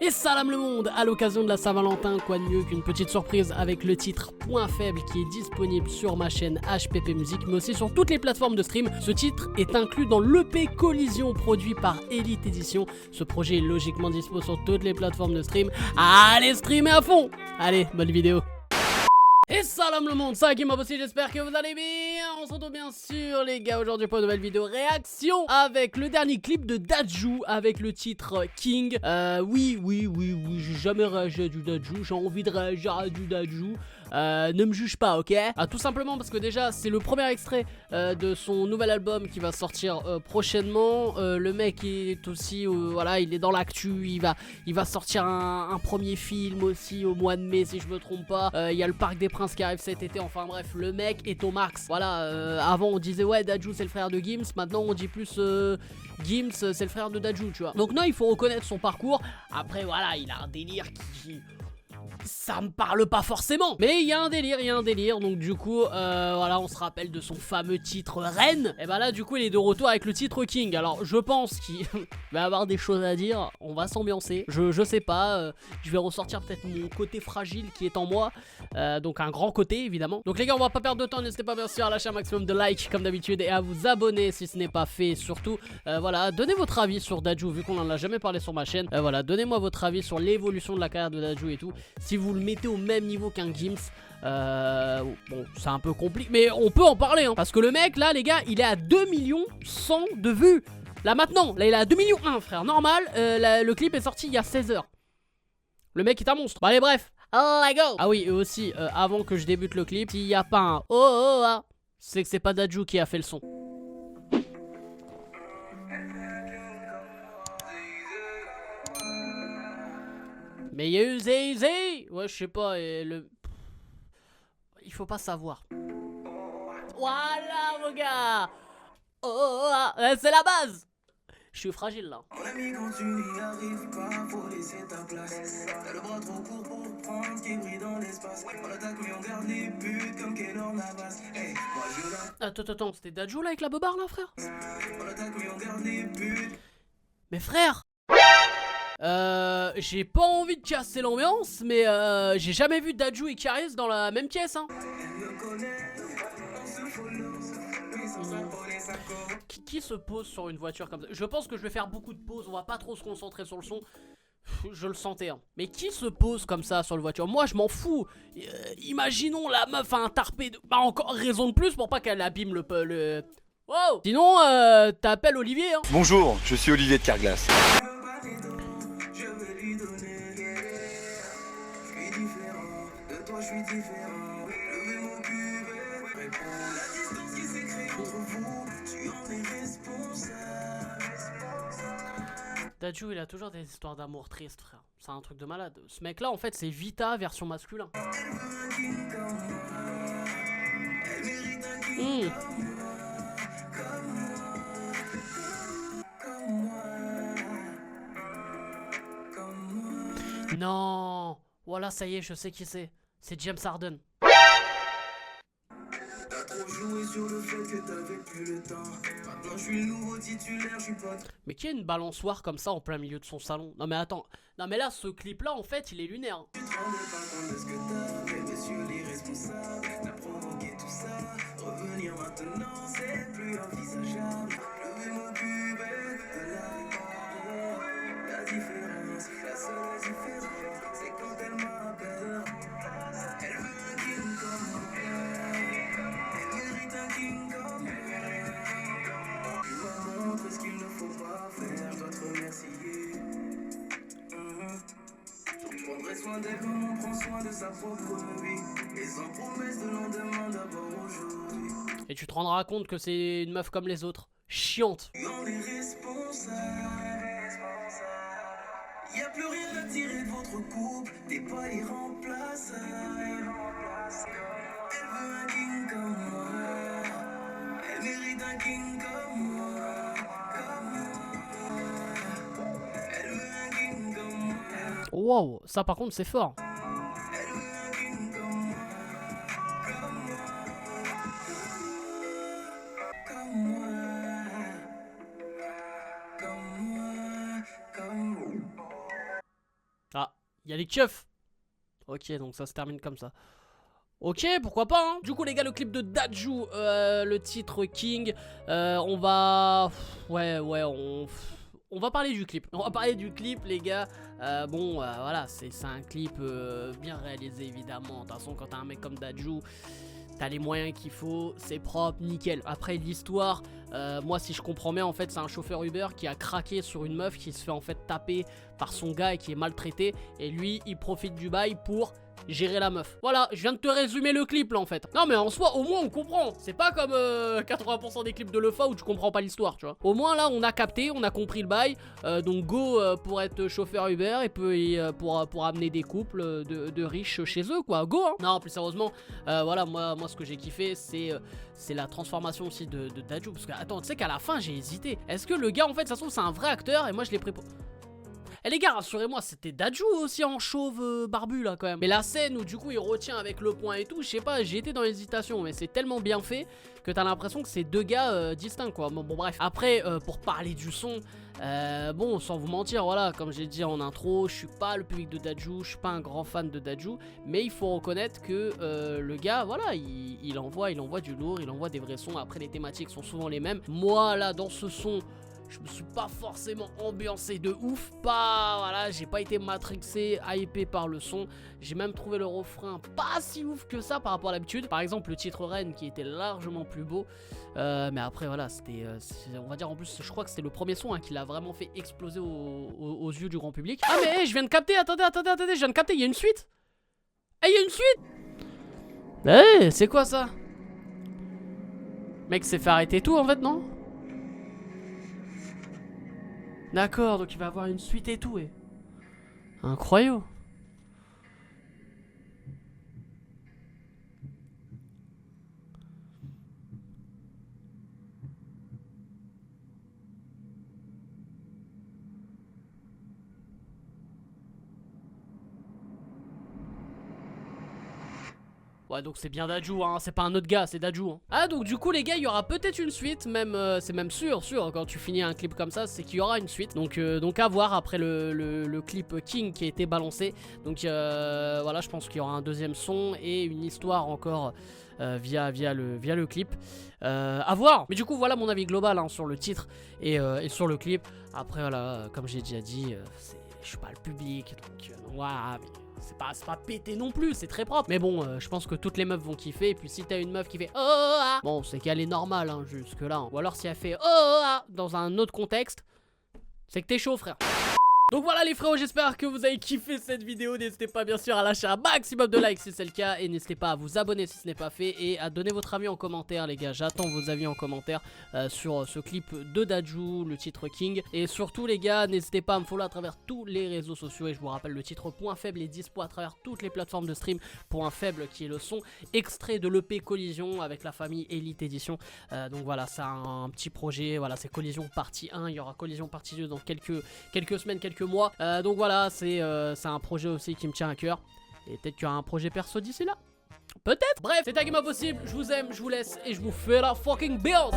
Et salam le monde! À l'occasion de la Saint-Valentin, quoi de mieux qu'une petite surprise avec le titre Point Faible qui est disponible sur ma chaîne HPP Music, mais aussi sur toutes les plateformes de stream. Ce titre est inclus dans l'EP Collision produit par Elite Edition. Ce projet est logiquement dispo sur toutes les plateformes de stream. Allez streamer à fond! Allez, bonne vidéo! Et salam le monde, ça qui m'a bossé, j'espère que vous allez bien. On se retrouve bien sûr les gars aujourd'hui pour une nouvelle vidéo réaction avec le dernier clip de Dadju avec le titre King. Oui, j'ai jamais réagi à du Dadju, j'ai envie de réagir à du Dadju. Ne me juge pas, ok? Tout simplement parce que déjà c'est le premier extrait de son nouvel album qui va sortir prochainement. Le mec est aussi, voilà, il est dans l'actu, il va sortir un premier film aussi au mois de mai si je me trompe pas. Il y a le Parc des Princes qui arrive cet été, enfin bref, le mec est au max. Voilà, avant on disait ouais Dadju c'est le frère de Gims, maintenant on dit plus Gims c'est le frère de Dadju, tu vois. Donc non, il faut reconnaître son parcours. Après voilà, il a un délire qui... ça me parle pas forcément, mais il y a un délire, donc du coup, voilà, on se rappelle de son fameux titre Reine, et bah là, du coup, il est de retour avec le titre King. Alors, je pense qu'il va avoir des choses à dire, on va s'ambiancer, je sais pas, je vais ressortir peut-être mon côté fragile qui est en moi, donc un grand côté, évidemment. Donc les gars, on va pas perdre de temps, n'hésitez pas bien sûr à lâcher un maximum de likes, comme d'habitude, et à vous abonner si ce n'est pas fait, surtout, voilà, donnez votre avis sur Dadju, vu qu'on en a jamais parlé sur ma chaîne, voilà, donnez-moi votre avis sur l'évolution de la carrière de Dadju et tout. Si vous le mettez au même niveau qu'un Gims, bon, c'est un peu compliqué, mais on peut en parler, hein, parce que le mec, là, les gars, il est à 2 100 000 de vues. Là, maintenant, là, il est à 2 1 000 000, frère. Normal, le clip est sorti il y a 16 heures. Le mec est un monstre. Bon, allez, bref. Let's go. Ah oui, et aussi, avant que je débute le clip, s'il n'y a pas un ah, c'est que c'est pas Dadju qui a fait le son. Mais il y a eu Zay. Ouais, je sais pas, et le... il faut pas savoir. Voilà, mon gars. C'est la base. Je suis fragile, là. Mon ami, quand tu n'y arrives pas, faut laisser ta place. T'as le bras trop court pour prendre ce qui brille dans l'espace. On attaque, mais on garde les buts comme Keylor Navas. Hey, moi je la... Attends, c'était Dadju, là, avec la bobard, là, frère? On attaque, mais on garde les buts. Mais frère, j'ai pas envie de casser l'ambiance, mais j'ai jamais vu Dadju et Karis dans la même pièce, hein. Qui se pose sur une voiture comme ça? Je pense que je vais faire beaucoup de pauses, on va pas trop se concentrer sur le son. Je le sentais, hein. Mais qui se pose comme ça sur la voiture? Moi je m'en fous. Imaginons la meuf a un tarpé de... Bah encore raison de plus pour pas qu'elle abîme le... Wow. Sinon t'appelles Olivier, hein. Bonjour, je suis Olivier de Carglass. Dadju il a toujours des histoires d'amour tristes, frère. C'est un truc de malade. Ce mec là en fait c'est Vita version masculin. Non. Voilà, ça y est, je sais qui c'est. C'est James Harden. Mais qui a une balançoire comme ça en plein milieu de son salon? Non mais attends. Non mais là, ce clip là, en fait, il est lunaire, hein. Et tu te rendras compte que c'est une meuf comme les autres. Chiante. Y'a plus rien à tirer de votre couple, t'es pas irremplaçable. Elle veut un king comme moi, elle mérite un king comme moi, Elle veut un king comme moi. Wow, ça par contre c'est fort. Elle veut un king comme moi, Ah, il y a les keufs. Ok, donc ça se termine comme ça. Ok, pourquoi pas hein. Du coup les gars, le clip de Dadju, le titre King, on va... Ouais, on va parler du clip. On va parler du clip les gars. Voilà, c'est un clip bien réalisé évidemment. De toute façon quand t'as un mec comme Dadju, t'as les moyens qu'il faut, c'est propre, nickel. Après l'histoire, moi si je comprends bien en fait c'est un chauffeur Uber qui a craqué sur une meuf qui se fait en fait taper par son gars et qui est maltraité. Et lui il profite du bail pour gérer la meuf. Voilà, je viens de te résumer le clip là en fait. Non mais en soi au moins on comprend. C'est pas comme 80% des clips de Lefa où tu comprends pas l'histoire tu vois. Au moins là on a capté, on a compris le bail. Donc go pour être chauffeur Uber et pour amener des couples de riches chez eux quoi. Go hein. Non plus sérieusement voilà moi ce que j'ai kiffé c'est la transformation aussi de Dadju. Parce que attends tu sais qu'à la fin j'ai hésité. Est-ce que le gars en fait ça se trouve c'est un vrai acteur et moi je l'ai pris pour... Eh les gars, rassurez-moi, c'était Dadju aussi en chauve barbu là quand même. Mais la scène où du coup il retient avec le poing et tout, je sais pas, j'ai été dans l'hésitation. Mais c'est tellement bien fait que t'as l'impression que c'est deux gars distincts quoi. Bon bref. Après, pour parler du son, bon sans vous mentir, voilà, comme j'ai dit en intro, je suis pas le public de Dadju, je suis pas un grand fan de Dadju. Mais il faut reconnaître que le gars, voilà, il envoie du lourd, il envoie des vrais sons. Après les thématiques sont souvent les mêmes. Moi là, dans ce son... Je me suis pas forcément ambiancé de ouf, voilà, j'ai pas été matrixé, hypé par le son. J'ai même trouvé le refrain pas si ouf que ça par rapport à l'habitude. Par exemple le titre Reine qui était largement plus beau. Mais après voilà, c'était, on va dire en plus, je crois que c'était le premier son hein, qui l'a vraiment fait exploser aux yeux du grand public. Ah mais hey, je viens de capter, attendez, je viens de capter, il y a une suite. Eh, il y a une suite. Eh, c'est quoi ça? Mec s'est fait arrêter tout en fait, non? D'accord, donc il va avoir une suite et tout, incroyable. Ouais donc c'est bien Dadju hein, c'est pas un autre gars, c'est Dadju hein. Ah donc du coup les gars il y aura peut-être une suite, même c'est même sûr quand tu finis un clip comme ça c'est qu'il y aura une suite. Donc à voir après le clip King qui a été balancé. Donc voilà je pense qu'il y aura un deuxième son et une histoire encore via le clip. À voir. Mais du coup voilà mon avis global hein, sur le titre et sur le clip. Après voilà comme j'ai déjà dit je suis pas le public donc voilà mais... C'est pas pété non plus, c'est très propre. Mais bon, je pense que toutes les meufs vont kiffer. Et puis si t'as une meuf qui fait oh ah, bon, c'est qu'elle est normale hein, jusque là. Hein. Ou alors si elle fait oh ah dans un autre contexte, c'est que t'es chaud frère. Donc voilà les frérots, j'espère que vous avez kiffé cette vidéo. N'hésitez pas bien sûr à lâcher un maximum de likes si c'est le cas. Et n'hésitez pas à vous abonner si ce n'est pas fait. Et à donner votre avis en commentaire les gars. J'attends vos avis en commentaire sur ce clip de Dadju, le titre King. Et surtout les gars, n'hésitez pas à me follow à travers tous les réseaux sociaux. Et je vous rappelle le titre Point Faible est dispo à travers toutes les plateformes de stream. Point Faible qui est le son extrait de l'EP Collision avec la famille Elite Edition. Donc voilà, c'est un petit projet. Voilà, c'est Collision partie 1. Il y aura Collision partie 2 dans quelques semaines, quelques mois. Donc voilà, c'est un projet aussi qui me tient à cœur. Et peut-être qu'il y aura un projet perso d'ici là. Peut-être. Bref, c'est un game impossible. Je vous aime, je vous laisse et je vous fais la fucking build.